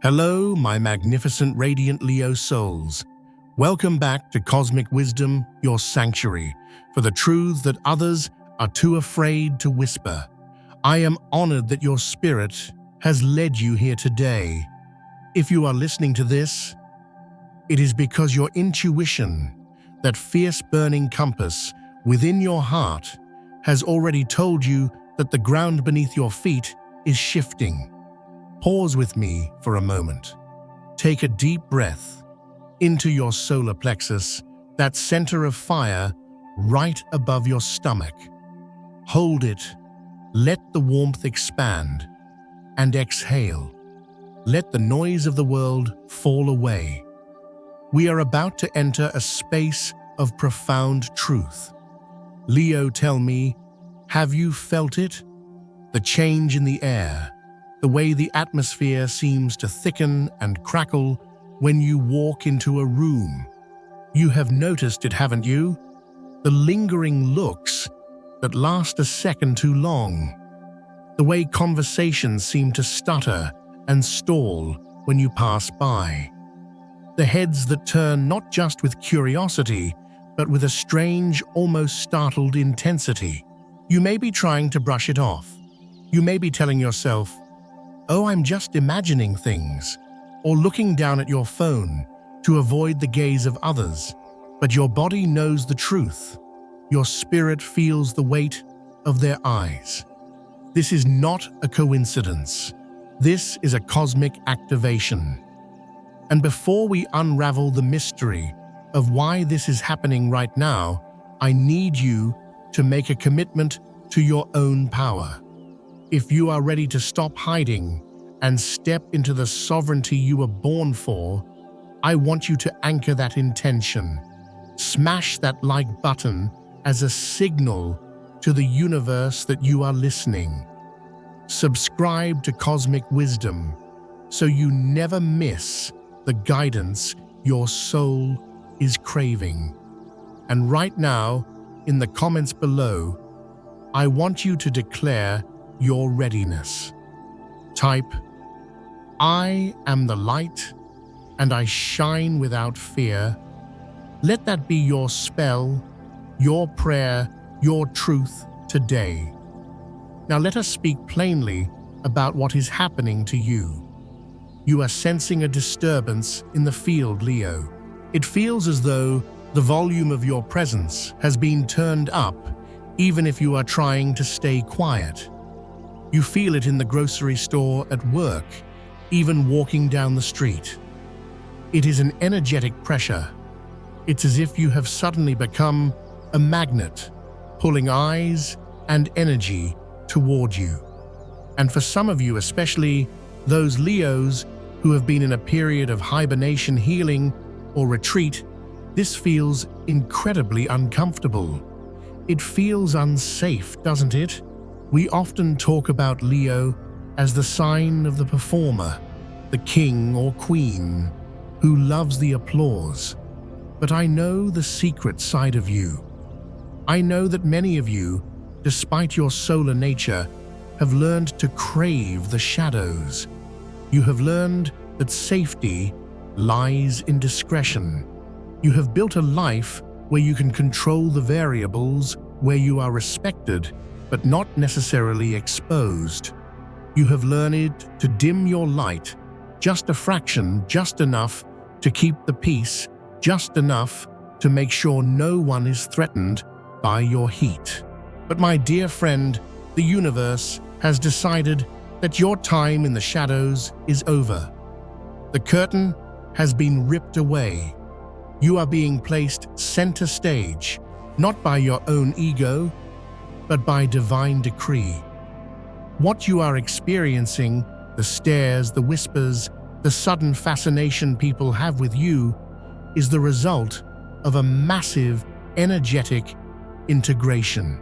Hello, my magnificent radiant Leo souls. Welcome back to Cosmic Wisdom, your sanctuary, for the truths that others are too afraid to whisper. I am honored that your spirit has led you here today. If you are listening to this, it is because your intuition, that fierce burning compass within your heart, has already told you that the ground beneath your feet is shifting. Pause with me for a moment. Take a deep breath into your solar plexus, that center of fire right above your stomach. Hold it, let the warmth expand, and exhale. Let the noise of the world fall away. We are about to enter a space of profound truth. Leo, tell me, have you felt it? The change in the air, the way the atmosphere seems to thicken and crackle when you walk into a room. You have noticed it, haven't you? The lingering looks that last a second too long. The way conversations seem to stutter and stall when you pass by. The heads that turn not just with curiosity, but with a strange, almost startled intensity. You may be trying to brush it off. You may be telling yourself, "Oh, I'm just imagining things," or looking down at your phone to avoid the gaze of others. But your body knows the truth. Your spirit feels the weight of their eyes. This is not a coincidence. This is a cosmic activation. And before we unravel the mystery of why this is happening right now, I need you to make a commitment to your own power. If you are ready to stop hiding and step into the sovereignty you were born for, I want you to anchor that intention. Smash that like button as a signal to the universe that you are listening. Subscribe to Cosmic Wisdom so you never miss the guidance your soul is craving. And right now, in the comments below, I want you to declare your readiness. Type, "I am the light, and I shine without fear." Let that be your spell, your prayer, your truth today. Now let us speak plainly about what is happening to you. You are sensing a disturbance in the field, Leo. It feels as though the volume of your presence has been turned up, even if you are trying to stay quiet. You feel it in the grocery store, at work, even walking down the street. It is an energetic pressure. It's as if you have suddenly become a magnet, pulling eyes and energy toward you. And for some of you, especially those Leos who have been in a period of hibernation, healing, or retreat, this feels incredibly uncomfortable. It feels unsafe, doesn't it? We often talk about Leo as the sign of the performer, the king or queen, who loves the applause. But I know the secret side of you. I know that many of you, despite your solar nature, have learned to crave the shadows. You have learned that safety lies in discretion. You have built a life where you can control the variables, where you are respected, but not necessarily exposed. You have learned to dim your light just a fraction, just enough to keep the peace, just enough to make sure no one is threatened by your heat. But my dear friend, the universe has decided that your time in the shadows is over. The curtain has been ripped away. You are being placed center stage, not by your own ego, but by divine decree. What you are experiencing, the stares, the whispers, the sudden fascination people have with you, is the result of a massive, energetic integration.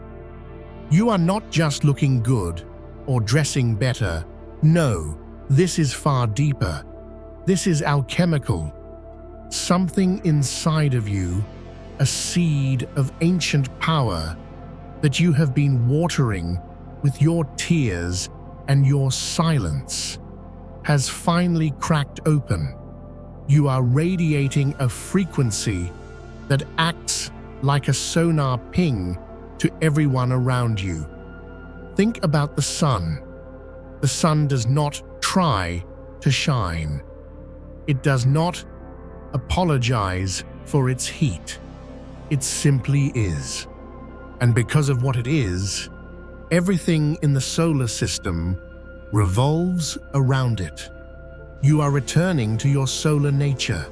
You are not just looking good or dressing better. No, this is far deeper. This is alchemical. Something inside of you, a seed of ancient power that you have been watering with your tears and your silence. has finally cracked open. You are radiating a frequency that acts like a sonar ping to everyone around you. Think about the sun. The sun does not try to shine. It does not apologize for its heat. It simply is. And because of what it is, everything in the solar system revolves around it. You are returning to your solar nature,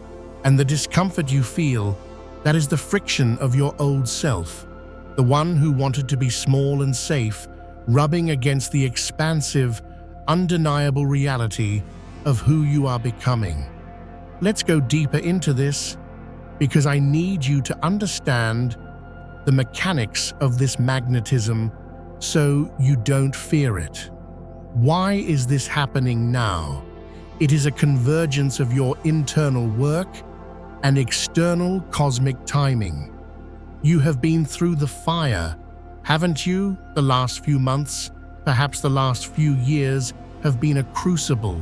and the discomfort you feel, that is the friction of your old self, the one who wanted to be small and safe, rubbing against the expansive, undeniable reality of who you are becoming. Let's go deeper into this, because I need you to understand the mechanics of this magnetism so you don't fear it. Why is this happening now? It is a convergence of your internal work and external cosmic timing. You have been through the fire, haven't you? The last few months, perhaps the last few years, have been a crucible.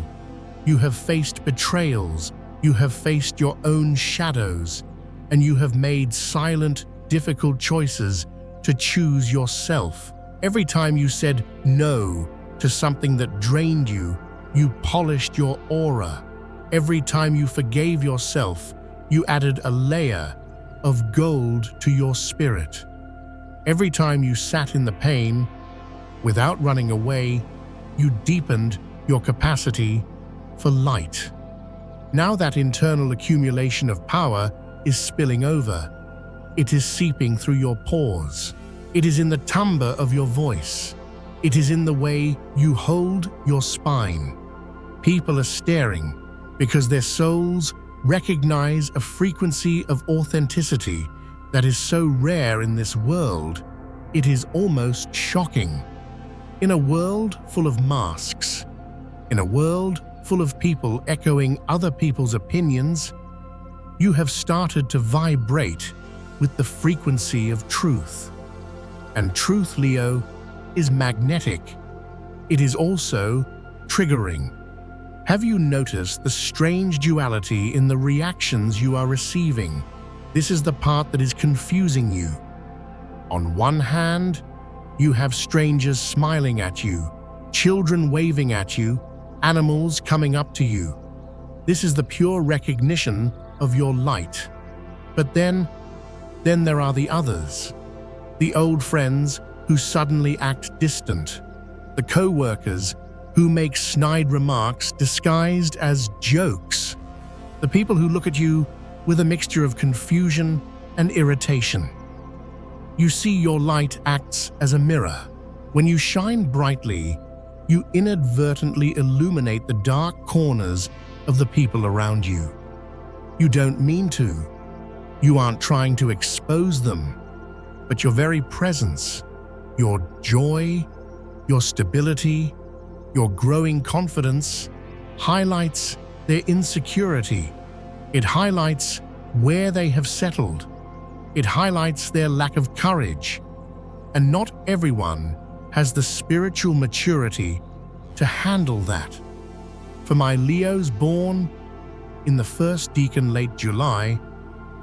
You have faced betrayals, you have faced your own shadows, and you have made silent, difficult choices to choose yourself. Every time you said no to something that drained you, you polished your aura. Every time you forgave yourself, you added a layer of gold to your spirit. Every time you sat in the pain, without running away, you deepened your capacity for light. Now that internal accumulation of power is spilling over. It is seeping through your pores. It is in the timbre of your voice. It is in the way you hold your spine. People are staring because their souls recognize a frequency of authenticity that is so rare in this world, it is almost shocking. In a world full of masks, in a world full of people echoing other people's opinions, you have started to vibrate with the frequency of truth. And truth, Leo, is magnetic. It is also triggering. Have you noticed the strange duality in the reactions you are receiving? This is the part that is confusing you. On one hand, you have strangers smiling at you, children waving at you, animals coming up to you. This is the pure recognition of your light. But then there are the others. The old friends who suddenly act distant. The co-workers who make snide remarks disguised as jokes. The people who look at you with a mixture of confusion and irritation. You see, your light acts as a mirror. When you shine brightly, you inadvertently illuminate the dark corners of the people around you. You don't mean to. You aren't trying to expose them, but your very presence, your joy, your stability, your growing confidence highlights their insecurity. It highlights where they have settled. It highlights their lack of courage. And not everyone has the spiritual maturity to handle that. For my Leos born in the first decan late July,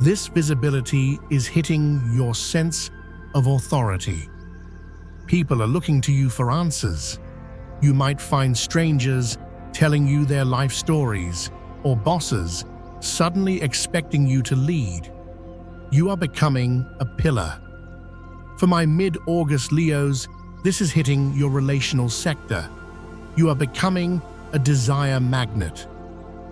this visibility is hitting your sense of authority. People are looking to you for answers. You might find strangers telling you their life stories, or bosses suddenly expecting you to lead. You are becoming a pillar. For my mid-August Leos, this is hitting your relational sector. You are becoming a desire magnet.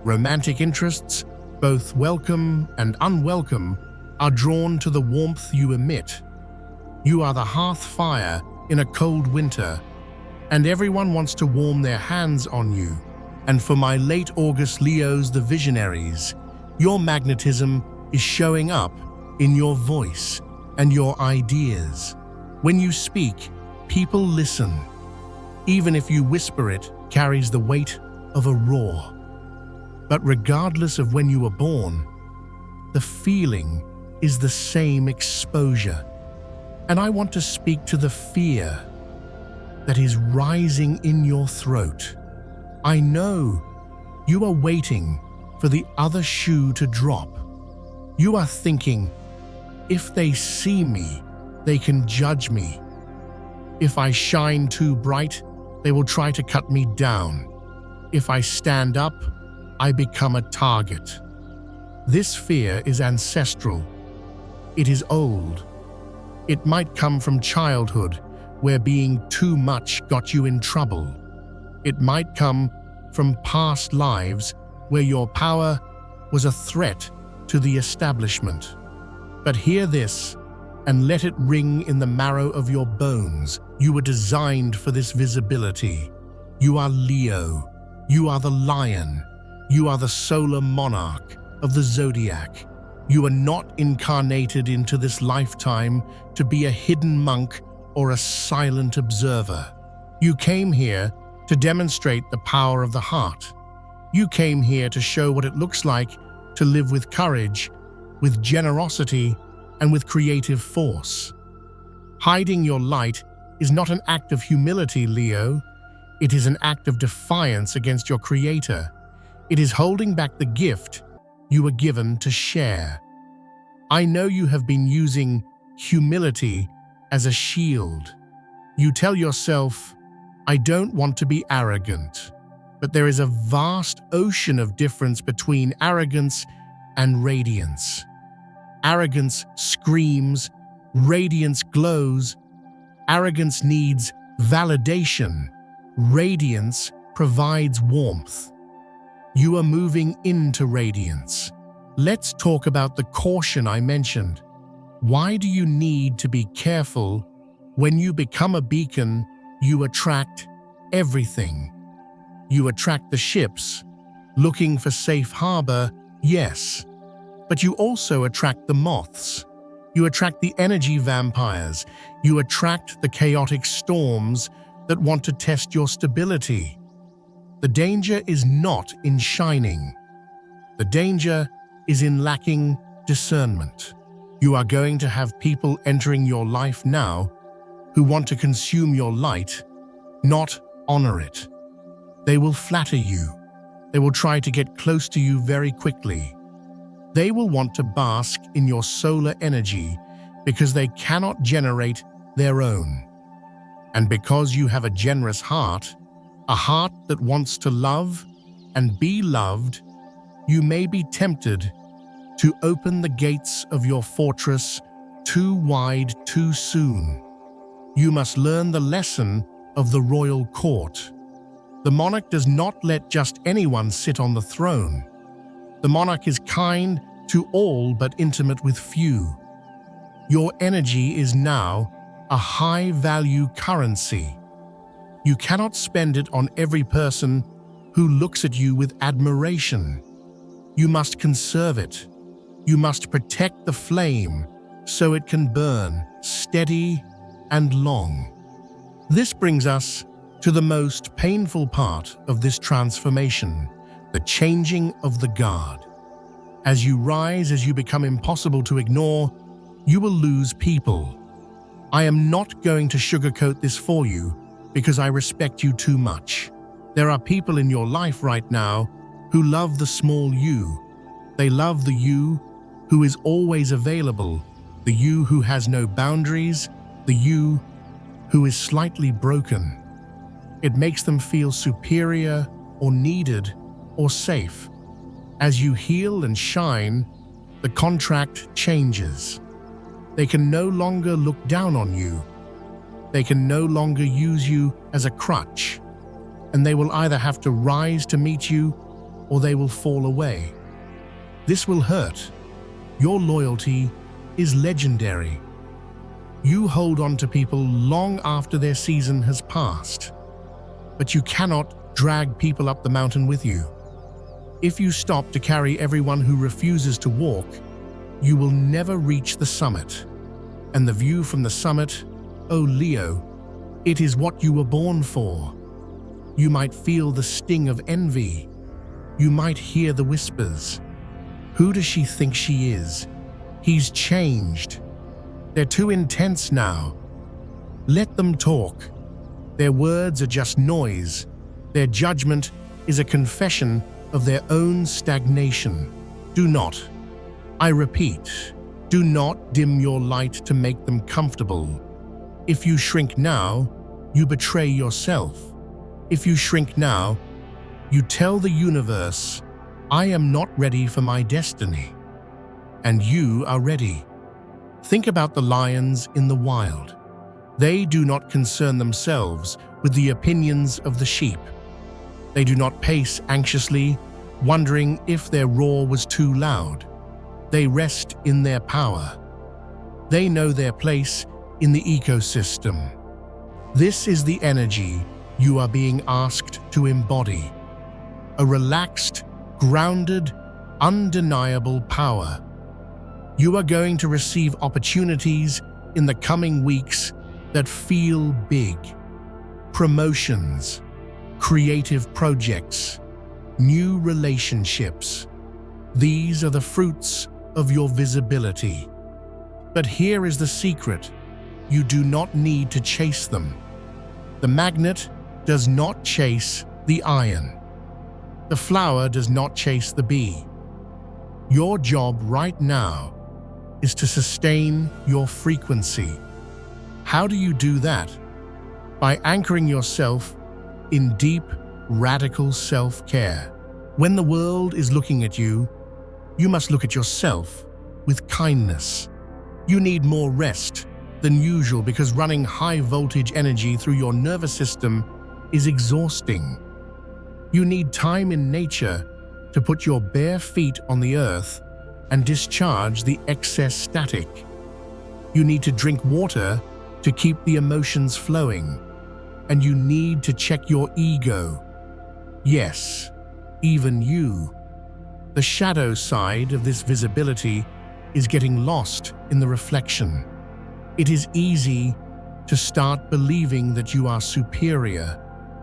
Romantic interests, both welcome and unwelcome, are drawn to the warmth you emit. You are the hearth fire in a cold winter, and everyone wants to warm their hands on you. And for my late August Leos, the visionaries, your magnetism is showing up in your voice and your ideas. When you speak, people listen. Even if you whisper, it carries the weight of a roar. But regardless of when you were born, the feeling is the same exposure. And I want to speak to the fear that is rising in your throat. I know You are waiting for the other shoe to drop. You are thinking, if they see me, they can judge me. If I shine too bright, they will try to cut me down. If I stand up, I become a target. This fear is ancestral. It is old. It might come from childhood, where being too much got you in trouble. It might come from past lives where your power was a threat to the establishment. But hear this, and let it ring in the marrow of your bones. You were designed for this visibility. You are Leo. You are the lion. You are the solar monarch of the zodiac. You are not incarnated into this lifetime to be a hidden monk or a silent observer. You came here to demonstrate the power of the heart. You came here to show what it looks like to live with courage, with generosity, and with creative force. Hiding your light is not an act of humility, Leo. It is an act of defiance against your creator. It is holding back the gift you were given to share. I know you have been using humility as a shield. You tell yourself, I don't want to be arrogant. But there is a vast ocean of difference between arrogance and radiance. Arrogance screams, radiance glows. Arrogance needs validation. Radiance provides warmth. You are moving into radiance. Let's talk about the caution I mentioned. Why do you need to be careful? When you become a beacon, you attract everything. You attract the ships, looking for safe harbor, yes. But you also attract the moths. You attract the energy vampires. You attract the chaotic storms that want to test your stability. The danger is not in shining. The danger is in lacking discernment. You are going to have people entering your life now who want to consume your light, not honor it. They will flatter you. They will try to get close to you very quickly. They will want to bask in your solar energy because they cannot generate their own. And because you have a generous heart, a heart that wants to love and be loved, you may be tempted to open the gates of your fortress too wide too soon. You must learn the lesson of the royal court. The monarch does not let just anyone sit on the throne. The monarch is kind to all but intimate with few. Your energy is now a high-value currency. You cannot spend it on every person who looks at you with admiration. You must conserve it. You must protect the flame so it can burn steady and long. This brings us to the most painful part of this transformation, the changing of the guard. As you rise, as you become impossible to ignore, you will lose people. I am not going to sugarcoat this for you because I respect you too much. There are people in your life right now who love the small you. They love the you who is always available, the you who has no boundaries, the you who is slightly broken. It makes them feel superior or needed or safe. As you heal and shine, the contract changes. They can no longer look down on you. They can no longer use you as a crutch, and they will either have to rise to meet you or they will fall away. This will hurt. Your loyalty is legendary. You hold on to people long after their season has passed, but you cannot drag people up the mountain with you. If you stop to carry everyone who refuses to walk, you will never reach the summit. And the view from the summit, oh Leo, it is what you were born for. You might feel the sting of envy. You might hear the whispers. Who does she think she is? He's changed. They're too intense now. Let them talk. Their words are just noise. Their judgment is a confession of their own stagnation. Do not, I repeat, do not dim your light to make them comfortable. If you shrink now, you betray yourself. If you shrink now, you tell the universe, I am not ready for my destiny. And you are ready. Think about the lions in the wild. They do not concern themselves with the opinions of the sheep. They do not pace anxiously, wondering if their roar was too loud. They rest in their power. They know their place in the ecosystem. This is the energy you are being asked to embody. A relaxed, grounded, undeniable power. You are going to receive opportunities in the coming weeks that feel big. Promotions, creative projects, new relationships. These are the fruits of your visibility. But here is the secret. You do not need to chase them. The magnet does not chase the iron. The flower does not chase the bee. Your job right now is to sustain your frequency. How do you do that? By anchoring yourself in deep, radical self-care. When the world is looking at you, you must look at yourself with kindness. You need more rest than usual because running high-voltage energy through your nervous system is exhausting. You need time in nature to put your bare feet on the earth and discharge the excess static. You need to drink water to keep the emotions flowing. And you need to check your ego. Yes, even you. The shadow side of this visibility is getting lost in the reflection. It is easy to start believing that you are superior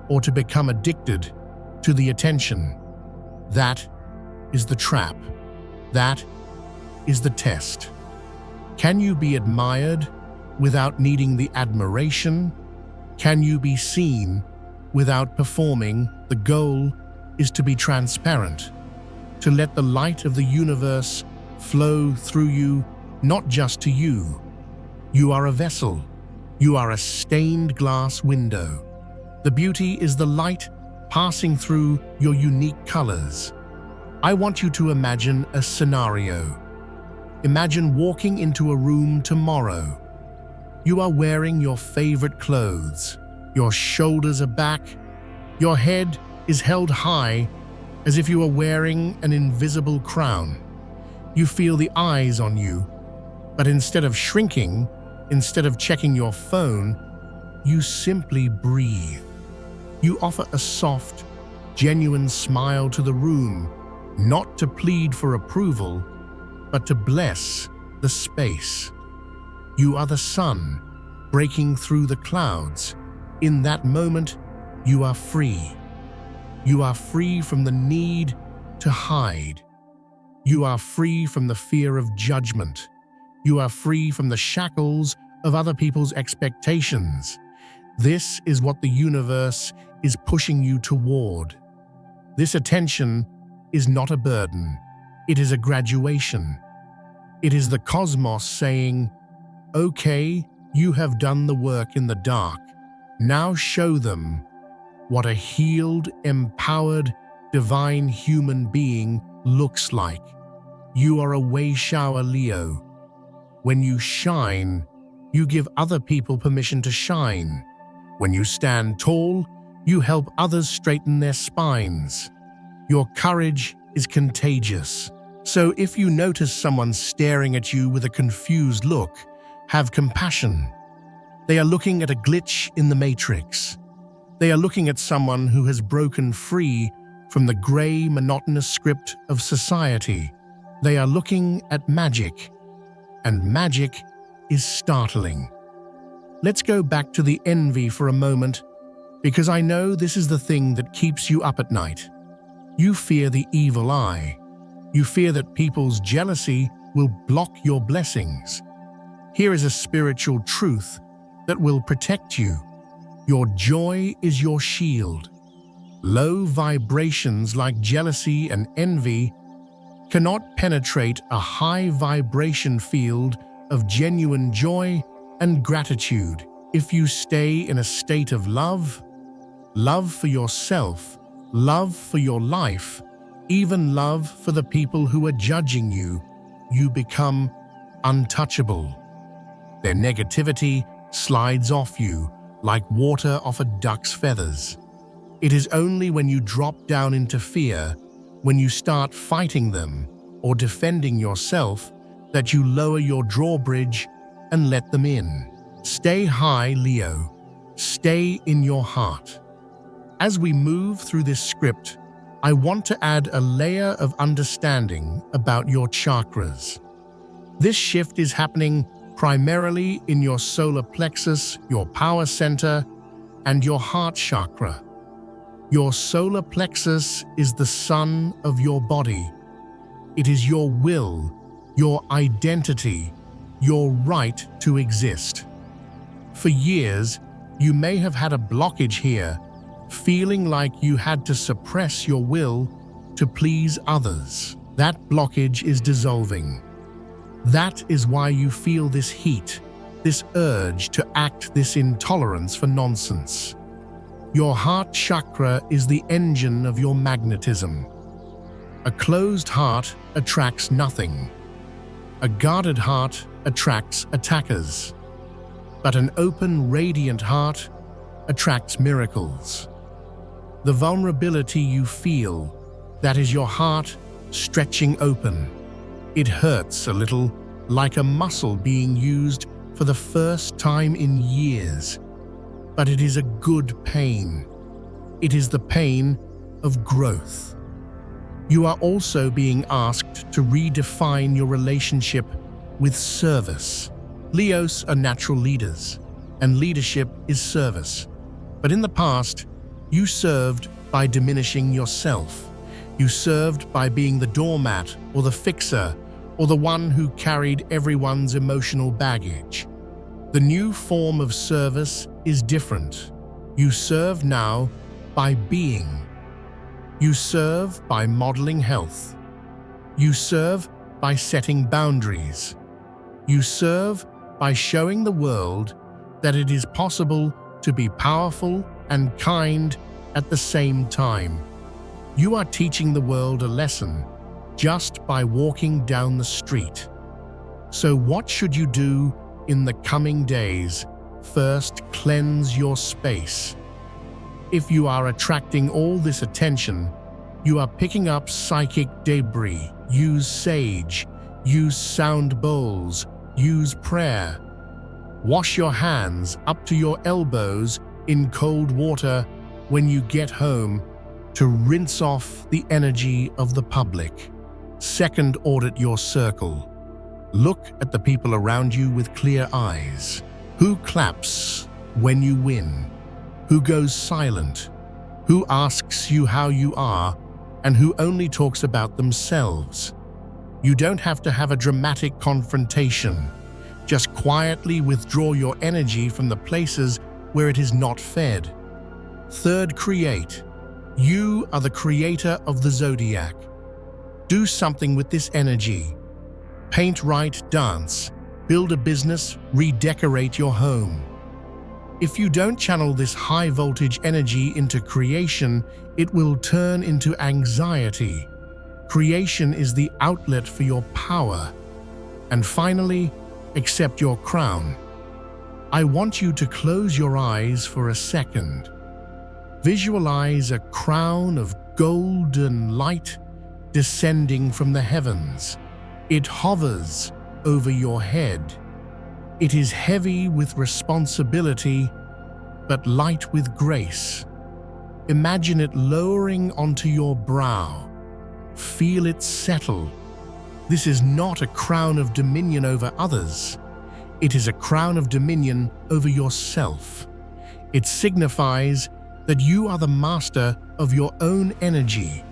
or to become addicted to the attention. That is the trap. That is the test. Can you be admired without needing the admiration? Can you be seen without performing? The goal is to be transparent, to let the light of the universe flow through you, not just to you. You are a vessel. You are a stained glass window. The beauty is the light passing through your unique colors. I want you to imagine a scenario. Imagine walking into a room tomorrow. You are wearing your favorite clothes. Your shoulders are back. Your head is held high as if you are wearing an invisible crown. You feel the eyes on you, but instead of shrinking, instead of checking your phone, you simply breathe. You offer a soft, genuine smile to the room, not to plead for approval, but to bless the space. You are the sun breaking through the clouds. In that moment, you are free. You are free from the need to hide. You are free from the fear of judgment. You are free from the shackles of other people's expectations. This is what the universe is pushing you toward. This attention is not a burden. It is a graduation. It is the cosmos saying, okay, you have done the work in the dark. Now show them what a healed, empowered, divine human being looks like. You are a way shower Leo. When you shine, you give other people permission to shine. When you stand tall, you help others straighten their spines. Your courage is contagious. So if you notice someone staring at you with a confused look, have compassion. They are looking at a glitch in the matrix. They are looking at someone who has broken free from the gray, monotonous script of society. They are looking at magic, and magic is startling. Let's go back to the envy for a moment, because I know this is the thing that keeps you up at night. You fear the evil eye. You fear that people's jealousy will block your blessings. Here is a spiritual truth that will protect you. Your joy is your shield. Low vibrations like jealousy and envy cannot penetrate a high vibration field of genuine joy and gratitude. If you stay in a state of love, love for yourself, love for your life, even love for the people who are judging you, you become untouchable. Their negativity slides off you like water off a duck's feathers. It is only when you drop down into fear, when you start fighting them or defending yourself, that you lower your drawbridge and let them in. Stay high, Leo. Stay in your heart. As we move through this script, I want to add a layer of understanding about your chakras. This shift is happening primarily in your solar plexus, your power center, and your heart chakra. Your solar plexus is the sun of your body. It is your will, your identity, your right to exist. For years, you may have had a blockage here, feeling like you had to suppress your will to please others. That blockage is dissolving. That is why you feel this heat, this urge to act, this intolerance for nonsense. Your heart chakra is the engine of your magnetism. A closed heart attracts nothing. A guarded heart attracts attackers. But an open, radiant heart attracts miracles. The vulnerability you feel, that is your heart stretching open. It hurts a little, like a muscle being used for the first time in years. But it is a good pain. It is the pain of growth. You are also being asked to redefine your relationship with service. Leos are natural leaders, and leadership is service. But in the past, you served by diminishing yourself. You served by being the doormat or the fixer or the one who carried everyone's emotional baggage. The new form of service is different. You serve now by being. You serve by modeling health. You serve by setting boundaries. You serve by showing the world that it is possible to be powerful and kind at the same time. You are teaching the world a lesson just by walking down the street. So what should you do in the coming days? First, cleanse your space. If you are attracting all this attention, you are picking up psychic debris. Use sage, use sound bowls, use prayer. Wash your hands up to your elbows in cold water when you get home to rinse off the energy of the public. Second, audit your circle. Look at the people around you with clear eyes. Who claps when you win? Who goes silent? Who asks you how you are, and who only talks about themselves? You don't have to have a dramatic confrontation. Just quietly withdraw your energy from the places where it is not fed. Third, create. You are the creator of the zodiac. Do something with this energy. Paint, write, dance, build a business, redecorate your home. If you don't channel this high-voltage energy into creation, it will turn into anxiety. Creation is the outlet for your power. And finally, accept your crown. I want you to close your eyes for a second. Visualize a crown of golden light descending from the heavens. It hovers over your head. It is heavy with responsibility, but light with grace. Imagine it lowering onto your brow. Feel it settle. This is not a crown of dominion over others. It is a crown of dominion over yourself. It signifies that you are the master of your own energy,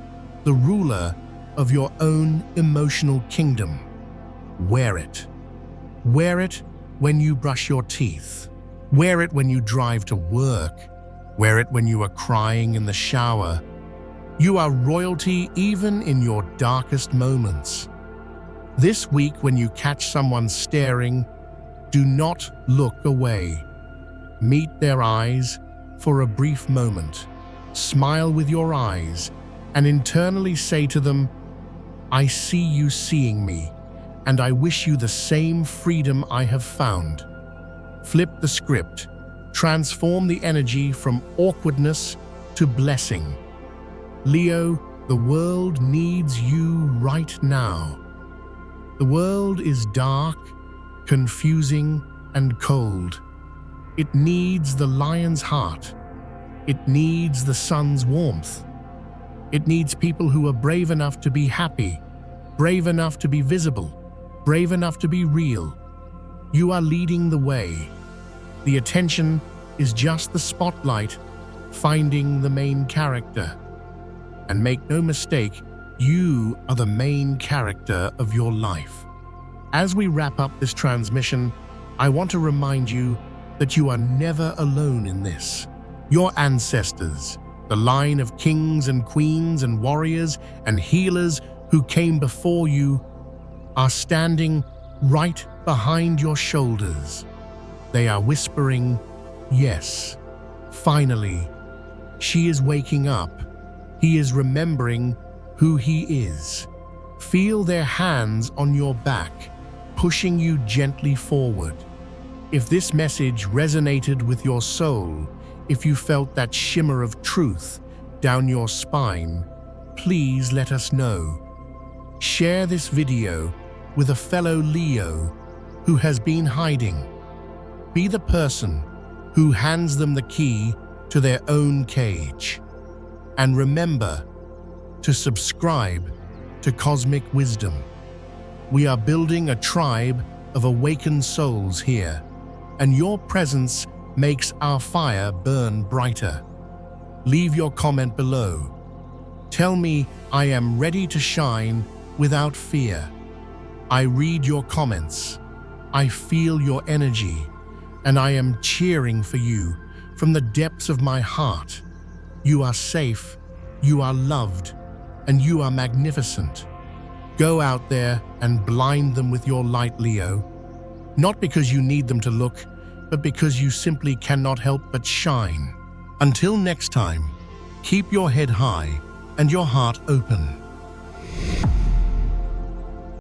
the ruler of your own emotional kingdom. Wear it. Wear it when you brush your teeth. Wear it when you drive to work. Wear it when you are crying in the shower. You are royalty even in your darkest moments. This week, when you catch someone staring, do not look away. Meet their eyes for a brief moment. Smile with your eyes and internally say to them, "I see you seeing me, and I wish you the same freedom I have found." Flip the script. Transform the energy from awkwardness to blessing. Leo, the world needs you right now. The world is dark, confusing, and cold. It needs the lion's heart. It needs the sun's warmth. It needs people who are brave enough to be happy, brave enough to be visible, brave enough to be real. You are leading the way. The attention is just the spotlight, finding the main character. And make no mistake, you are the main character of your life. As we wrap up this transmission, I want to remind you that you are never alone in this. Your ancestors, the line of kings and queens and warriors and healers who came before you, are standing right behind your shoulders. They are whispering, "Yes, finally, she is waking up. He is remembering who he is." Feel their hands on your back, pushing you gently forward. If this message resonated with your soul, if you felt that shimmer of truth down your spine, please let us know. Share this video with a fellow Leo who has been hiding. Be the person who hands them the key to their own cage. And remember to subscribe to Cosmic Wisdom. We are building a tribe of awakened souls here, and your presence makes our fire burn brighter. Leave your comment below. Tell me I am ready to shine without fear. I read your comments. I feel your energy, and I am cheering for you from the depths of my heart. You are safe, you are loved, and you are magnificent. Go out there and blind them with your light, Leo. Not because you need them to look, but because you simply cannot help but shine. Until next time, keep your head high and your heart open.